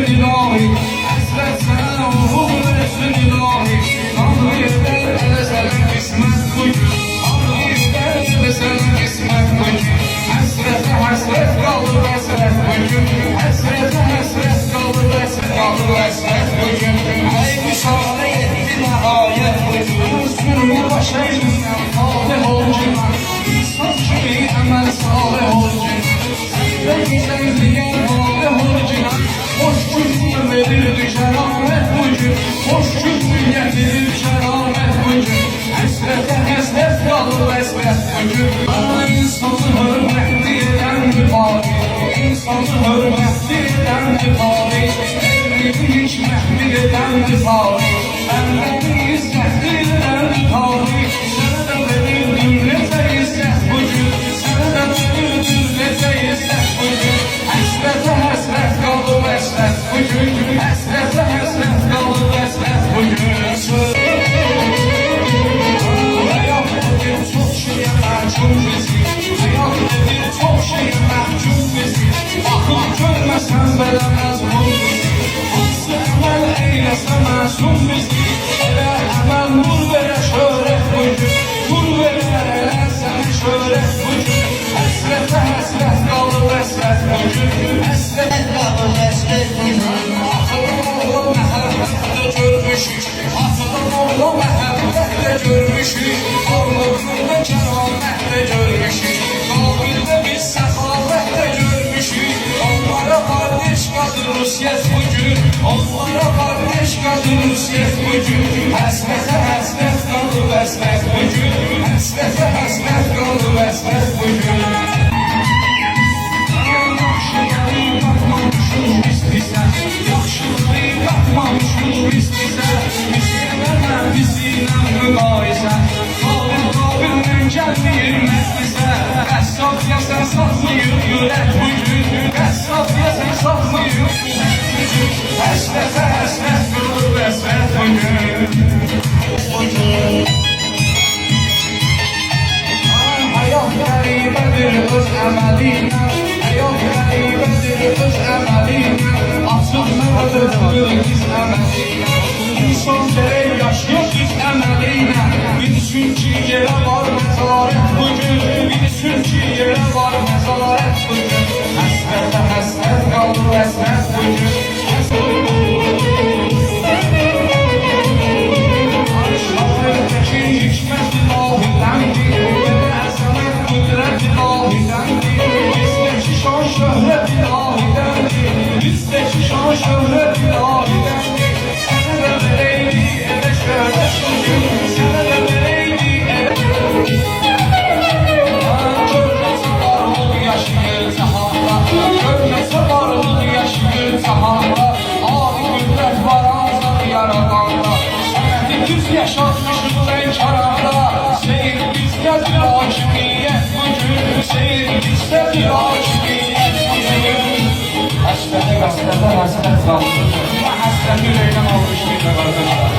ilahi, hasret sana ruhum versin ilahi. Tanrı yeter hele sana kısmet bugün, Tanrı yeter hele sana kısmet bugün. Hasrete hasret kalır hasret bugün, hasrete hasret kalır hasret kalır hasret bugün. Ey müsaade etti nihayet bugün, sürme başa yüzünden salih ol cihan. İnsan gibi emel salih ol cihan, sen güzelliğe salih ol cihan. Hoş cümle verirdi şeramet bugün, hoş cümle getirir şeramet bugün. Hasrete hasret kalır hasret bugün. İnsanı hürmetli eden bir bari, insanı hürmetli eden bir bari, elini hikmetli eden bir bari, elini izzetli eden bir bari. Sana da verirdim nece izzet bugün, sana da verirdim nece izzet bugün. Hasrete hasret kalır hasret bugün, hasrete hasret kalır hasret bugün. Hayat bugün çok şeye mahkum bizi, hayat bugün çok şeye mahkum bizi. Bakın görmesen belemez bu bizi, hansı emel eylese masum bizi. Ele emel nur vere şöhret bugün, nur vere ele sana şöhret bugün. Hasrete hasret kalır hasret bugün, hasrete kalır hasret bugün. Atadan oğlu mehabbette görmüşük, atadan oğlu mehabbette görmüşük. Allah'ında keramette görmüşük, kabilde biz sefavette görmüşük. Onlara kardeş kadın Rusyet bugün, onlara kardeş kadın Rusyet bugün. Hasrete hasret kalır hasret bugün, hasrete hasret kalır hasret bugün. Yaxşılığı bakmamışız biz bize, yaxşılığı bakmamışız biz bize. İstəmə bizimlə müqayisə, qabil gəlməyir məhlisə. Qəssab yəsən satmayır yürək bugün, qəssab yəsən satmayır yürək bugün. Həsrətə həsrət qılır həsrət bugün. Hayat qəribədir öz əməlinə, hayat qəribədir öz əməlinə. Açıq nədir biz əməlinə, İnsan gerek yaşıyor biz əməlinə. Bilsin ki yerə var məzarət bugün, bilsin ki yerə var məzarət bugün. Həsrətə həsrət qalır həsrət bugün. Şahidəki hikmət ilahidəndir, əzəmət qüdrət ilahidəndir. Bizdəki şan şöhrət ilahidəndir, bizdəki şan şöhrət ilahidəndir. Sənə də vereydi edə şöhrət bugün, sənə də vereydi edə. Görməsə varlıq yaşayır cahanda, görməsə varlıq yaşayır cahanda. Ali qüdrət var ancaq yaradanda, sənəti düz yaşatmışıq lənkəranda. Seyir bizdə bir hakimiyyət bugün, seyir bizdə bir hakimiyyət bugün. Həsrəti qəsrətə həsrət qalır, və həsrəti ürəkdən almışdır qardaşlar.